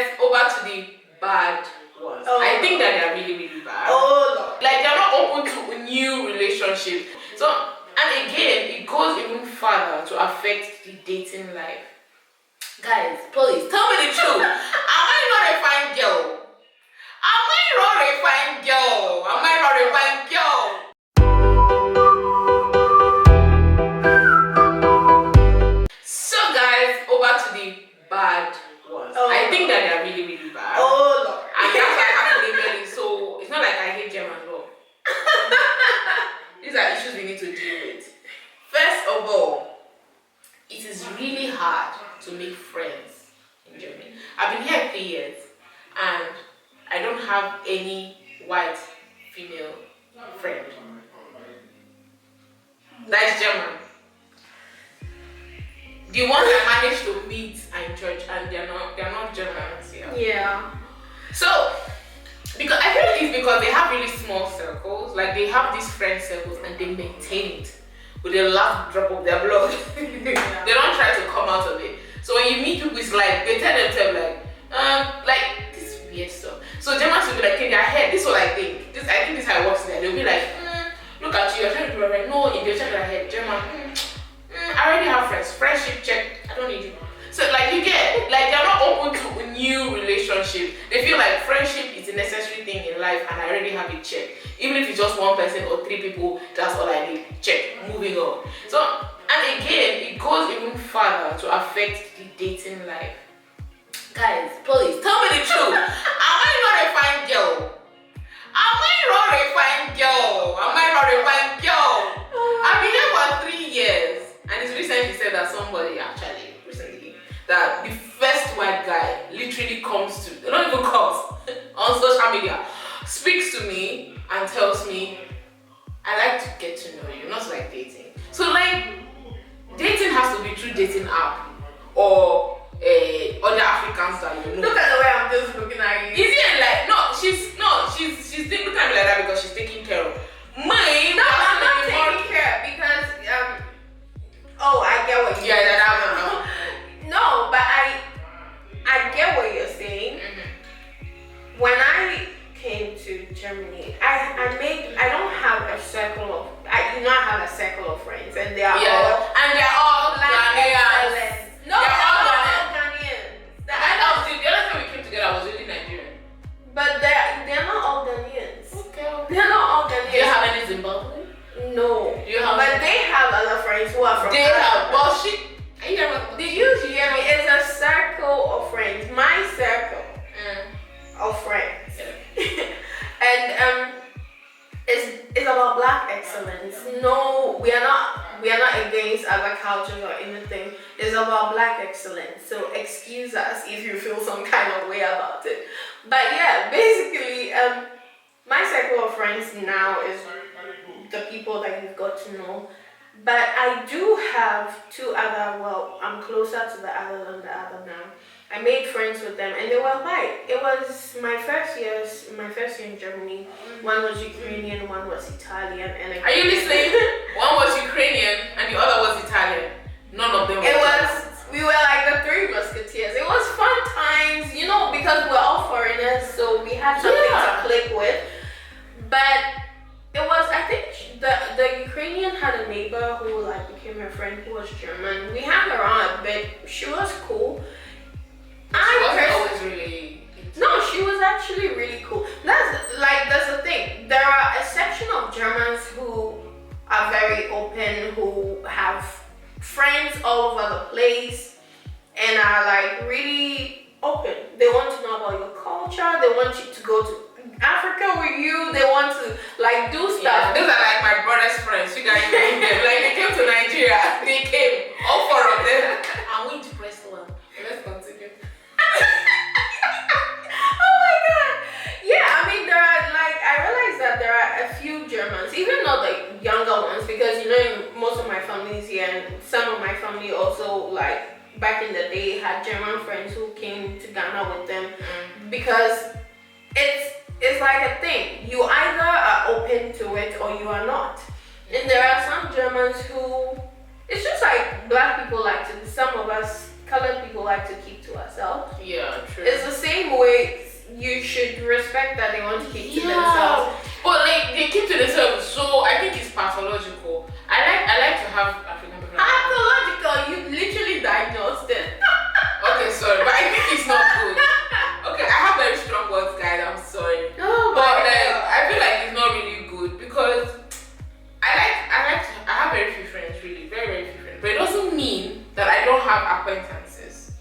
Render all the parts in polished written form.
guys, over to the bad ones. I think that they are really, really bad. Oh Lord. Like they're not open to a new relationship. So, and again, it goes even further to affect the dating life. Guys, please tell me the truth. Am I not a fine girl? Am I not a fine girl? Am I not a fine girl? So guys, over to the bad ones. I think that they are really, really bad. Oh Lord. And that's why I have to label it. So it's not like I hate German law. These are issues we need to deal with. First of all, it is really hard to make friends in Germany. I've been here 3 years and I don't have any white female friend. That's German. The ones I managed to meet are in church and they're not Germans. Yeah. So, because I feel like it's because they have really small circles, like they have these friend circles and they maintain it with the last drop of their blood. They don't try to come out of it. So when you meet people, it's like they tell themselves like this weird stuff. So Germans will be like in their head, this is what I think. I think this is how it works there. They'll be like, look at you, you're trying to do it right. No, if they check their head, German, I already have friends. Friendship check, I don't need you. So like you get, like they're not open to a new relationship. They feel like friendship is a necessary thing in life and I already have it checked. Even if it's just one person or 3 people, that's all I need. Check, moving on. So, and again, it goes even further to affect the dating life. Guys, please, tell me the truth. Am I not a fine girl? Am I not a fine girl? Am I not a fine girl? I've been here for 3 years and it's recently said that somebody that the first white guy literally comes to, not even comes, on social media, speaks to me and tells me, I like to get to know you, not like dating. So like, dating has to be through dating app or other Africans that you know. Look at the way I'm just looking at you. Is it like, she's looking at me like that because she's taking care of mine. No, I'm not taking care because, I get what you mean. No, but I get what you're saying. Mm-hmm. When I came to Germany, I don't have a circle of I do not have a circle of friends, and they're all Ghanaians. No, they're all Ghanaians. The other time we came together, I was really Nigerian. But they're not all Ghanaians. Okay. They're not all Ghanaians. Do you have any Zimbabwe? No. But they have other friends who are from. They have. Well, Did you hear me? It's a circle of friends. My circle of friends. And it's about black excellence. No, we are not against other cultures or anything. It's about black excellence. So excuse us if you feel some kind of way about it. But yeah, basically, my circle of friends now is the people that you've got to know. But I do have 2 other, I'm closer to the other than the other now. I made friends with them and they were white. It was my first year in Germany. One was Ukrainian, one was Italian. And are you listening? One was Ukrainian and the other was Italian. None of them we were like the 3 musketeers. It was fun times, because we're all foreigners, so we had something to click with. But it was, I think the Ukrainian had a neighbor who became her friend who was German. We hung around a bit. She was cool. No, she was actually really cool. That's the thing. There are a section of Germans who are very open, who have friends all over the place and are really open. They want to know about your culture. They want you to go to Africa with you. They want to do stuff. Yeah, those are like my brother's friends. You guys know them. They came to Nigeria. They came, all 4 of them. I'm going to press 1. Let's continue. Oh my god. Yeah, I mean there are I realized that there are a few Germans, even not the younger ones, because most of my family is here and some of my family also back in the day had German friends who came to Ghana with them because it's like a thing. You either are open to it or you are not. And there are some Germans who, it's just black people some of us colored people like to keep to ourselves. Yeah, true. It's the same anyways, you should respect that they want to keep to themselves. But like they keep to themselves, so I think it's pathological. I like to have African people. Pathological, you literally diagnosed it. Okay, sorry, but I think it's not good. Okay, I have very strong words, guys. I'm sorry. Oh, but I feel like it's not really good because I have very few friends, really, very very few friends. But it doesn't mean that I don't have acquaintances.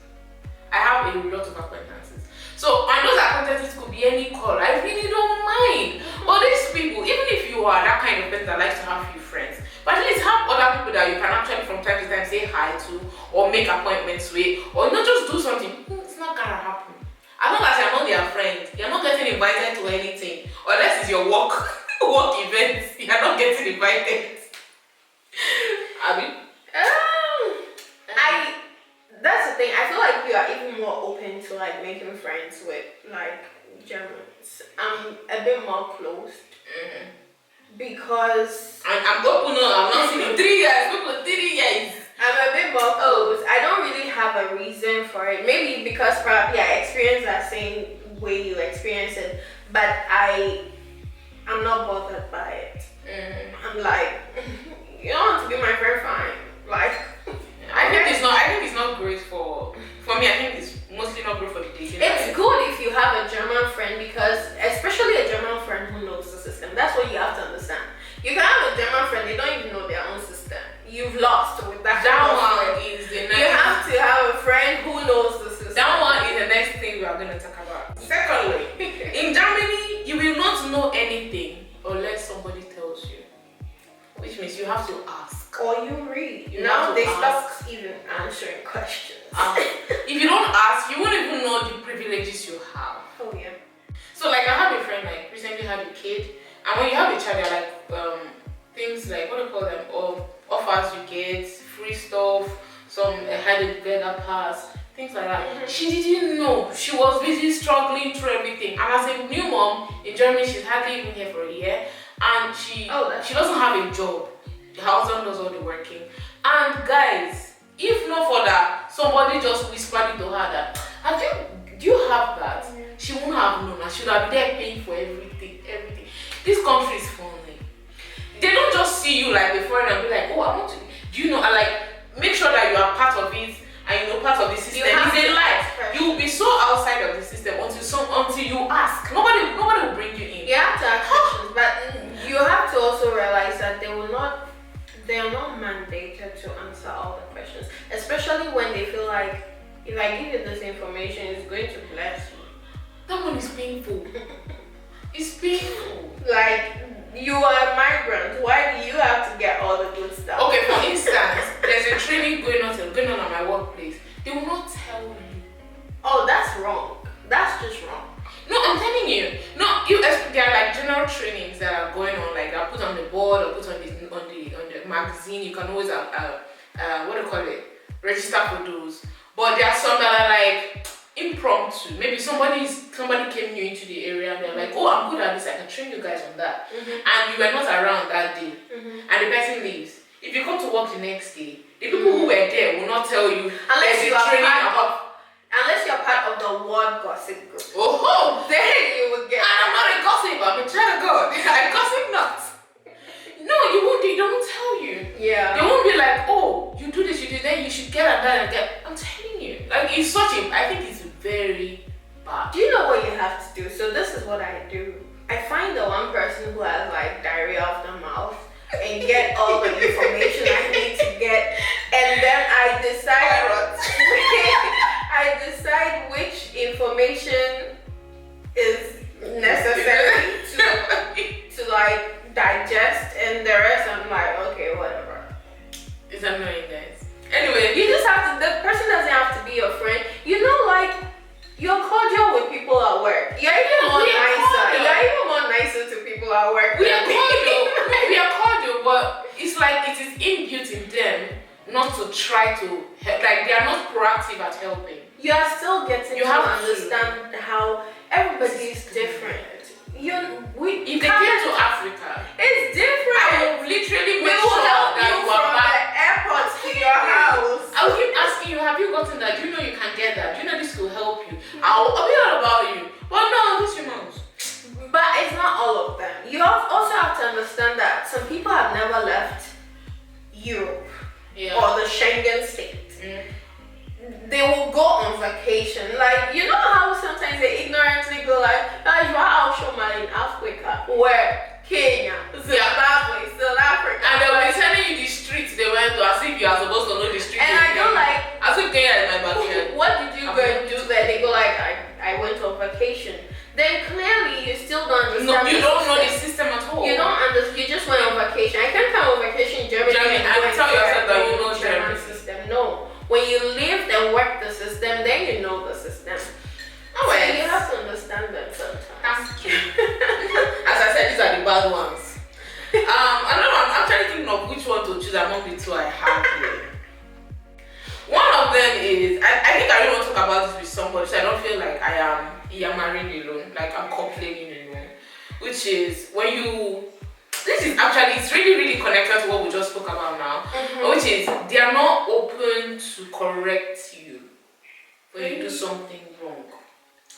I have a lot of acquaintances. So and those acquaintances could be any color. I really don't mind. But these people, even if you are that kind of person that likes to have few friends, but at least have other people that you can actually from time to time say hi to or make appointments with, or not just do something. It's not gonna happen. As long as you're not their friend, you're not getting invited to anything. Unless it's your work events, you're not getting invited. That's the thing. I feel like you are even more open to like making friends with like Germans. I'm a bit more closed because I'm open. I'm not seeing 3 years. People 3 years. I'm a bit more closed. I don't really have a reason for it. Maybe because probably I experience that same way you experience it, but I'm not bothered by it. I'm like, you don't want to be my friend, fine. Like, I think it's not great for me. I think it's mostly not good for the dating. It's good if you have a German friend because, especially a German friend who knows the system. That's what you have to understand. You can have a German friend, they don't even know their own system. You've lost with that. That one is the next. You have to have a friend who knows the system. That one is the next thing we are going to talk about. Secondly, in Germany, you will not know anything unless somebody tells you, which means you have to ask. Or you read. You now they ask. stop even answering questions. If you don't ask, you won't even know the privileges you have. Oh yeah. So like I have a friend like recently had a kid, and when you have a child, you're like things like what do you call them? Or offers you get, free stuff, some had a beggar pass, things like that. She didn't know. She was busy struggling through everything. And as a new mom in Germany, she's hardly even here for a year, and she doesn't have a job. The husband does all the working. And guys, if not for that, somebody just whispered it to her that, do you have that? She wouldn't have known. I should have been there paying for everything. This country is funny. They don't just see you like the foreigner and be like, oh, I want to. Do you know? And like, make sure that you are part of it and you know part of the system. It's a lie. You will be so outside of the system until you ask. Nobody will bring you in. You have to ask questions, but you have to also realize that they are not mandated to answer all the questions, especially when they feel like if I give you this information, it's going to bless you. That one is painful. It's painful. Like, you are a migrant. Why do you have to get all the good stuff? Okay, for instance, there's a training going on at my workplace. They will not tell you. Oh, that's wrong. That's just wrong. No, I'm telling you. No, there are like general trainings that are going on, like they're put on the board or put on the magazine. You can always register for those. But there are some that are like impromptu. Maybe somebody came new into the area and they're like, oh, I'm good at this, I can train you guys on that. And you were not around that day. And the person leaves. If you come to work the next day, the people who were there will not tell you unless you're part of the word gossip group. Oh, then you will get. And I'm not a gossip, I'm a child of God. I gossip not. No, you won't. They don't tell you. Yeah. They won't be like, oh, you do this, you do that, you should get and that and get. I'm telling you, like it's I think it's very bad. Do you know what you have to do? So this is what I do. I find the one person who has like diarrhea of the mouth and get all the information I need to get, and then I decide which information is necessary to like digest, and the rest I'm like, okay, whatever. It's annoying, guys. Anyway, you just have to. The person doesn't have to be your friend. You know, like you're cordial with people at work. You're even more nicer to people at work. We are cordial, but it's like it is inbuilt in them not to try to help. Like they are not proactive at helping. You are still getting to understand how everybody is different. If they came to Africa, it's different. I will literally make sure that you are from the airport to your house. I will keep asking you, have you gotten that? Do you know you can get that? Do you know this will help you? I'll be all about you. never left Europe Yeah. or the Schengen states. They will go on vacation. Like, you know how sometimes they ignorantly go like, oh, you are out in Africa, where Kenya, Zimbabwe, South Africa. And they'll be telling you the streets they went to as if you are supposed to know the street. And I go like, as if Kenya is my backyard. what did you go and do there? They go like, I went on vacation. Then clearly you still don't understand. No, you don't know the system at all. You don't understand. You just went on vacation. I can't come on vacation in Germany and tell yourself that you know German system. No. When you lived and worked the system, then you know the system. Oh, so you have to understand them sometimes. That's true. As I said, these are the bad ones. I don't know, I'm actually thinking of which one to choose among the two I have here. One of them is, I think I really want to talk about this with somebody, so I don't feel like I am yammering alone, like I'm complaining alone. Which is when you, this is actually, it's really, really connected to what we just spoke about now. Which is, they are not open to correct you when you do something wrong.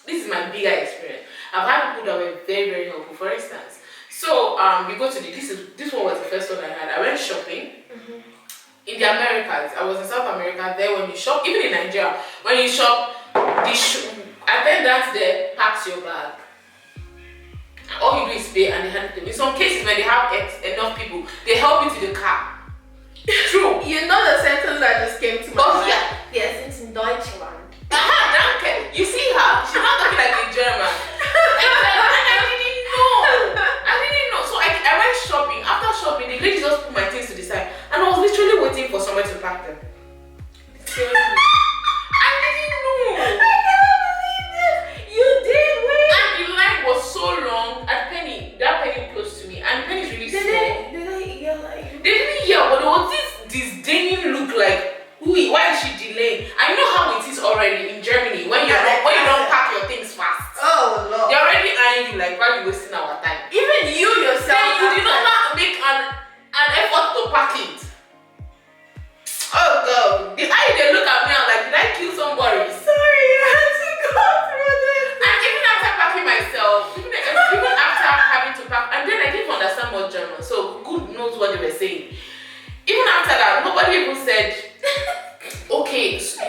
This is my bigger experience. I've had people that were very, very helpful. For instance, so we go to this one was the first one I had. I went shopping in the Americas. I was in South America. There, when you shop, even in Nigeria, when you shop, attendants there packs your bag. All you do is pay and they hand it to them. In some cases, when they have enough people, they help you to the car. True. You know the sentence that just came to my mind. Yeah. Yes, it's in Deutschland. Danke. You see her? She's not talking like a German. I didn't know. So I went shopping. After shopping, the lady just put my things to the side, and I was literally waiting for somebody to pack them. I didn't know. I cannot believe this. You did wait. And the line was so long. And that penny close to me, and Penny's really small. Did they yell like? They didn't yell, but there was this disdaining look like, why is she delaying? I know how it is already in Germany when you don't pack your things fast. Oh Lord. They're already eyeing you like, why are you wasting our time? Even you yourself. Then you did not make an effort to pack it. Oh God. The eye they look at me, I'm like, did I kill somebody? Sorry, I had to go through this. And even after packing myself, even after having to pack, and then I didn't understand much German, so good knows what they were saying. Even after that, nobody even said, okay, so,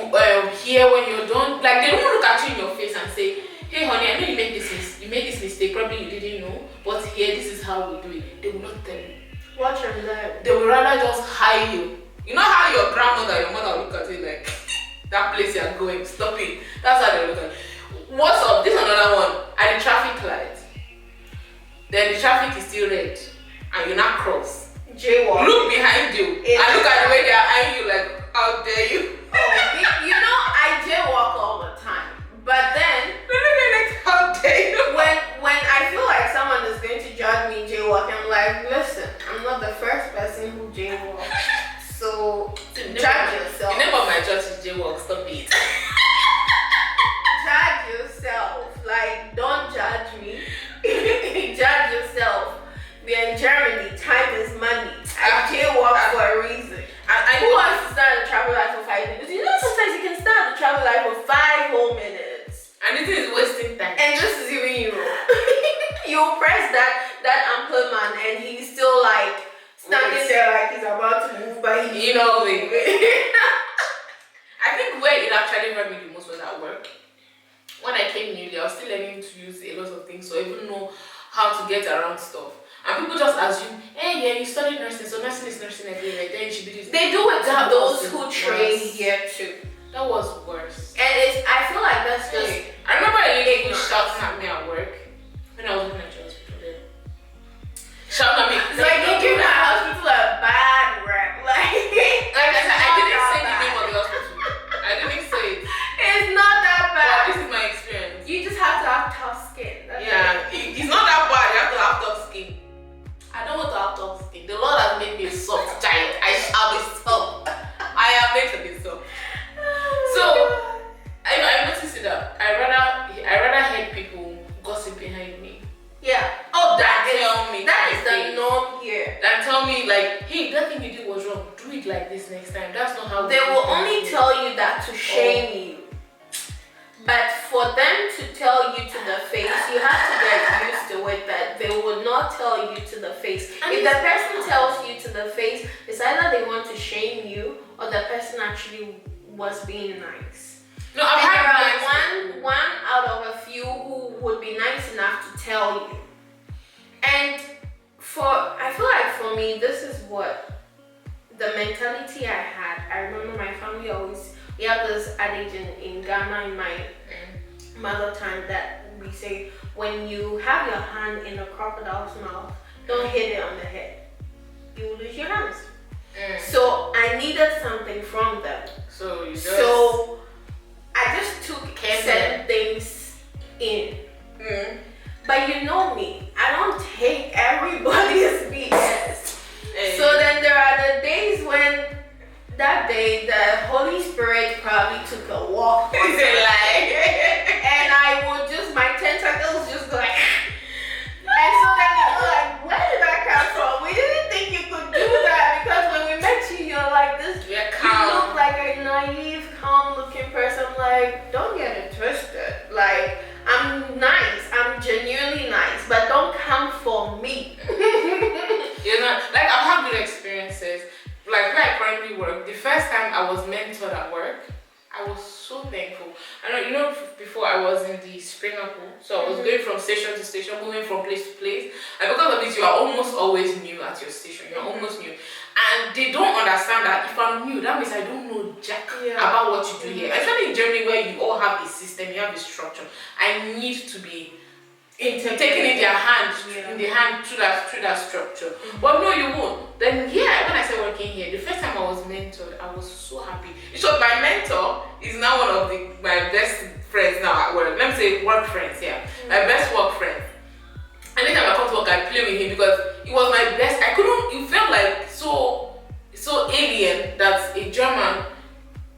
here when you're done, like they don't look at you in your face and say, hey honey, I know you made this mistake, probably you didn't know, but here this is how we do it. They will not tell you. Watch them there. They will rather just hire you. You know how your grandmother, your mother will look at you like, that place you're going, stop it. That's how they look at it. What's up? This is another one. At the traffic light. Then the traffic is still red and you not cross. Jaywalk. Look behind you and look at the way they are eyeing you like, how dare you? Oh, you know, I jaywalk all the time. But then, like, how dare you? when I feel like someone is going to judge me jaywalking, I'm like, listen, I'm not the first person who jaywalks. So, judge yourself. The name of my church is Jaywalk, stop it. Judge yourself. Like, don't judge me. Judge yourself. We are in Germany. Time is money. I jaywalk for a reason. Who wants to stand at the traffic light for 5 minutes? You know, sometimes you can stand at the traffic light for 5 whole minutes. And it is wasting time. And this is even you. You press that ample man and he's still like standing there like he's about to move, but he's you know, I think where it actually hurt me the most was at work. When I came newly, I was still learning to use a lot of things, so I even know how to get around stuff. And people just assume, hey, yeah, you studied nursing, so nursing is nursing again, like then you should be this. They do it to those who train here too. That was worse. And I feel like that's just. I remember a lady who shouting at me at work when I was looking at your hospital there. Shouting at me. It's like they give that hospital a bad rep. Like I said, I didn't say the name of the hospital. I didn't say it. It's not that bad. But this is my experience. You just have to have tough skin. It's not that bad. You have to have tough skin. I don't want to have tough skin. The Lord has made me a soft giant. I shall be soft. I am made to be soft. So I noticed that I rather hear people gossip behind me. Yeah. Oh, that is the norm here. That tell me like, hey, that thing you did was wrong. Do it like this next time. That's not how they will only tell you that to shame you. But for them to tell you to the face, you have to get used to it that they will not not tell you to the face. If the person tells you to the face, it's either they want to shame you or the person actually was being nice. No, I've had one out of a few who would be nice enough to tell you. And I feel like for me, this is what the mentality I had. I remember my family always, we have this adage in Ghana, in my mother tongue, that we say, when you have your hand in a crocodile's mouth, don't hit it on the head. You will lose your hands. So I needed something from them. So I just took certain things in. But you know me, I don't take everybody's BS. So then there are the days when that day the Holy Spirit probably took a walk on and I would just, my tentacles just go like, and so then you were like, where did that come from? We didn't think you could do that, because when we met you, you're like this, you look like a naive, calm looking person. I'm like, don't get it twisted. Like, I'm nice, I'm genuinely nice, but don't come for me. You know, like I've had good experiences. Like where I currently work, the first time I was mentored at work, I was so thankful. I know, you know, before I was in the Springer pool, so I was going from station to station, moving from place to place, and because of this, you are almost always new at your station. You're almost new, and they don't understand that if I'm new, that means I don't know jack about what you do here. Especially in Germany, where you all have a system, you have a structure. I need to be taken in their hand, through that structure. But no, you won't. Then when I started working here, the first time I was mentored, I was so happy. So my mentor is now one of my best friends now at work. Let me say work friends, my best work friend. Anytime I come to work, I play with him because it was my best. It felt like so alien that a German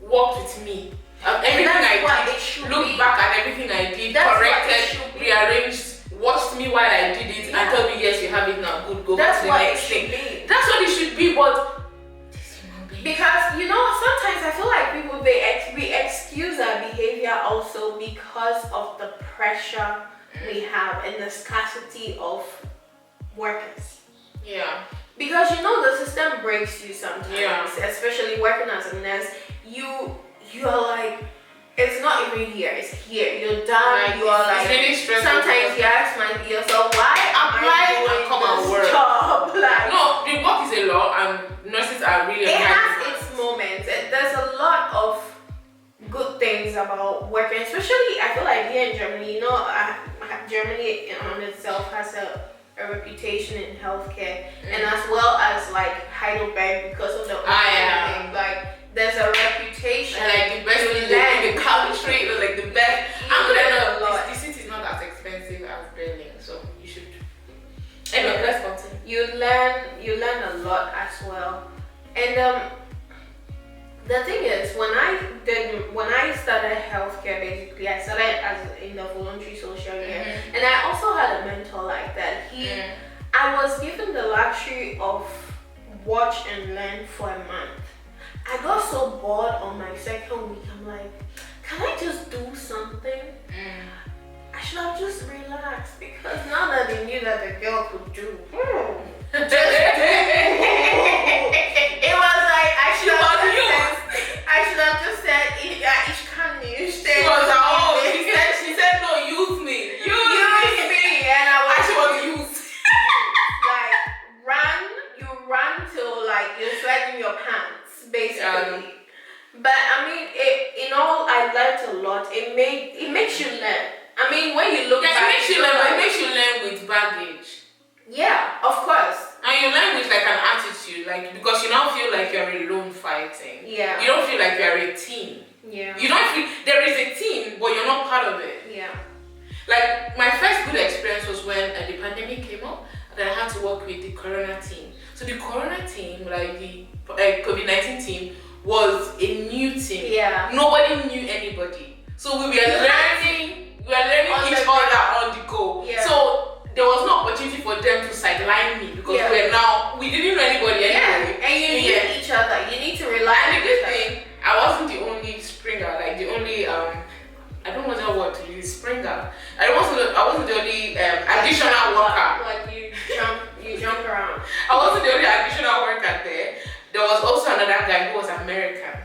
worked with me. Everything I did, looked back at everything I did, corrected, rearranged, watched me while I did it, and told me, yes, you have it now, good, go back to the next thing. That's what it should be, but because, you know, sometimes I feel like people, we excuse our behavior also because of the pressure we have and the scarcity of workers. Yeah. Because, you know, the system breaks you sometimes, especially working as a nurse. You're like, it's not even here, it's here. You're done. You are like, really stressful. Sometimes you ask yourself, why apply and come and work? Job? Like, no, the work is a lot, and nurses are really. It has its moments, and there's a lot of good things about working. Especially, I feel like here in Germany, you know, Germany on itself has a reputation in healthcare, and as well as like Heidelberg because of the thing, like. There's a reputation, like the best in the country, like the best. The city is not as expensive as Berlin, so you should. Anyway, let's continue. You learn a lot as well, and the thing is, when I started healthcare, basically I started as in the voluntary social care, and I also had a mentor like that. I was given the luxury of watch and learn for a month. I got so bored on my second week. I'm like, can I just do something? I should have just relaxed, because now that they knew that the girl could do, just do. It was like I should have just said, ich kann nicht. She said no, use me, and I was used. Like you run till like you're sweating your pants. Basically, but I mean, I learned a lot. It makes you learn. I mean, when you look back, it makes you learn. But it makes you learn with baggage. Yeah, of course. And you learn with like an attitude, like because you don't feel like you're alone fighting. Yeah. You don't feel like you're a team. Yeah. You don't feel there is a team, but you're not part of it. Yeah. Like my first good experience was when the pandemic came up, and I had to work with the Corona team. So the Corona team, like the COVID-19 team, was a new team. Yeah. Nobody knew anybody. So we were learning each other on the go. Yeah. So there was no opportunity for them to sideline me because we didn't know anybody anyway. And you need each other. You need to rely on each other. I wasn't the only Springer, like the only I don't know that word to use, Springer. I wasn't the only additional worker. Like you jump I wasn't the only additional worker there. There was also another guy who was American.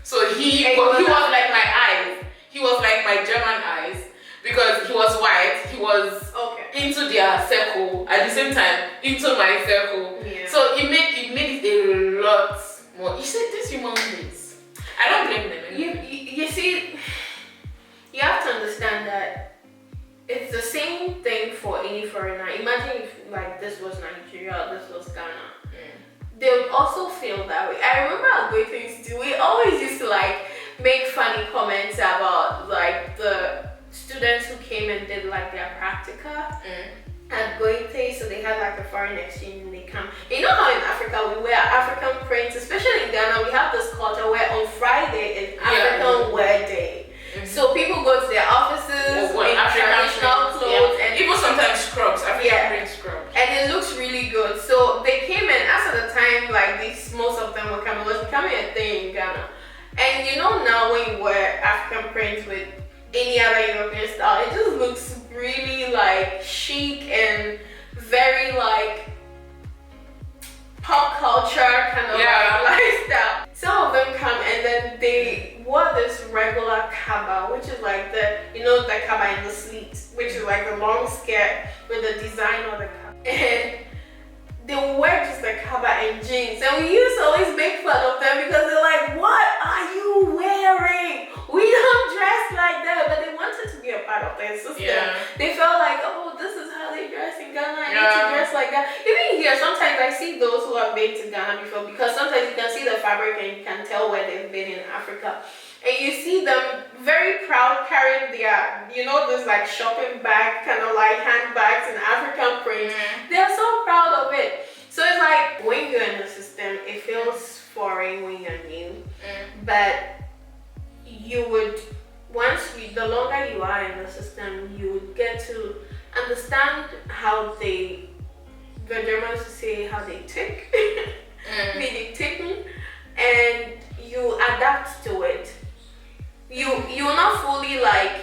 So he was like my eyes. He was like my German eyes because he was white. He was into their circle at the same time into my circle. Yeah. So it made it a lot more. You said these human beings. I don't blame them. You see, you have to understand that it's the same thing for any foreigner. Imagine if like this was Nigeria, this was Ghana. They would also feel that way. I remember at Great Things too, we always used to like make funny comments about like the students who came and did like their practica at Great Things. So they had like a foreign exchange and they come. You know how in Africa we wear African prints, especially in Ghana, we have this culture where on Friday is African wear day. So people go to their offices in traditional clothes and even sometimes scrubs, African print scrubs. And it looks really good. So they came in, as at the time, like these, most of them were coming, was becoming a thing in Ghana. And you know now when you wear African prints with any other European style, it just looks really like chic and very like pop culture kind of like lifestyle. Some of them come and then they wore this regular kaba, which is like the, you know, the kaba in the sleeves, which is like the long skirt with the design of the kaba. And they wear just the kaba and jeans. And we used to always make fun of them because they're like, what are you wearing? We don't dress like that. But they wanted to be a part of their system. Yeah. They felt like, oh, this is how they dress in Ghana. I need to dress like that. Even here, sometimes I see those who have been to Ghana before because sometimes you can see the fabric and you can tell where they've been in Africa. And you see them very proud carrying their, you know, this like shopping bag, kind of like handbags in African print. They're so proud of it. So it's like when you're in the system, it feels foreign when you're new. But you would, the longer you are in the system, you would get to understand how the Germans say how they tick, meaning ticking, and you adapt to it. You're not fully like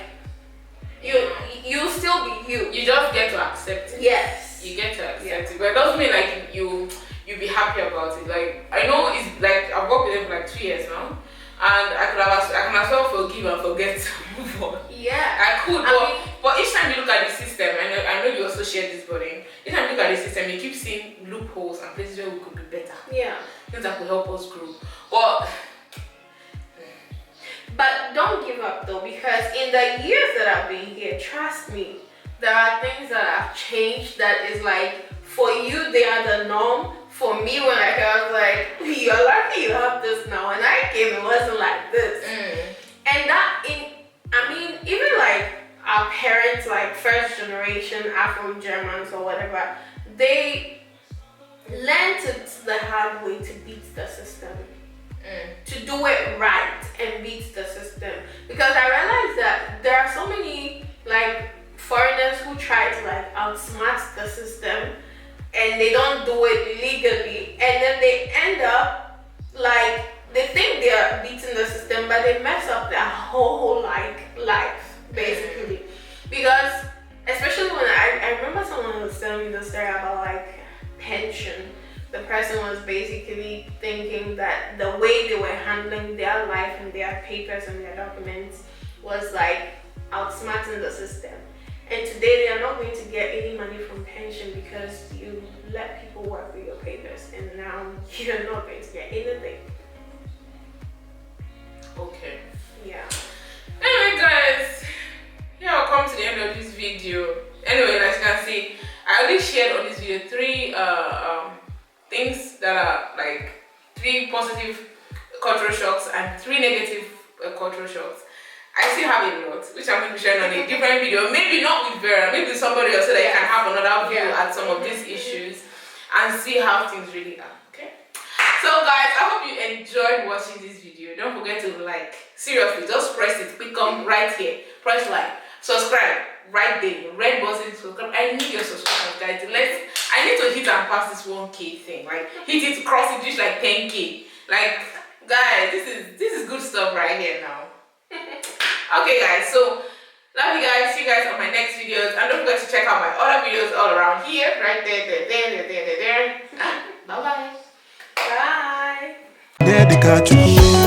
you'll still be you. You just get to accept it. Yes. You get to accept it. But it doesn't mean like you be happy about it. Like I know it's like I've worked with them for like 2 years now. And I can as well forgive and forget to move on. Yeah. I could, but each time you look at the system, I know you also share this burden. Each time you look at the system, you keep seeing loopholes and places where we could be better. Yeah. Things that could help us grow. But don't give up though, because in the years that I've been here, trust me, there are things that have changed that is like, for you, they are the norm. For me, when I was like, you're lucky you have this now. When I came, it wasn't like this. And that, even like our parents, like first generation Afro-Germans or whatever, they learned it the hard way to beat the system. To do it right and beat the system. Because I realized that there are so many like foreigners who try to like outsmart the system and they don't do it legally, and then they end up like they think they are beating the system, but they mess up their whole life basically. Because especially when I remember someone was telling me the story about like pension. The person was basically thinking that the way they were handling their life and their papers and their documents was like outsmarting the system. And today they are not going to get any money from pension because you let people work with your papers, and now you're not going to get anything. Okay. Yeah. Anyway guys, here I'll come to the end of this video. Anyway, as you can see, I already shared on this video 3 things that are like 3 positive cultural shocks and 3 negative cultural shocks. I still have a lot, which I'm going to be sharing on a different video. Maybe not with Vera, maybe with somebody else, so that you can have another view at some of these issues and see how things really are. Okay. So guys, I hope you enjoyed watching this video. Don't forget to like. Seriously, just press it. Click on right here. Press like. Subscribe right there. Red button. Subscribe. I need your subscribers, guys. I need to hit and pass this 1K thing. Like hit it, cross it, reach like 10K. Like guys, this is good stuff right here now. Okay guys, so Love you guys. See you guys on my next videos. And don't forget to check out my other videos all around here. Right there. Bye-bye. Bye. Dedicated.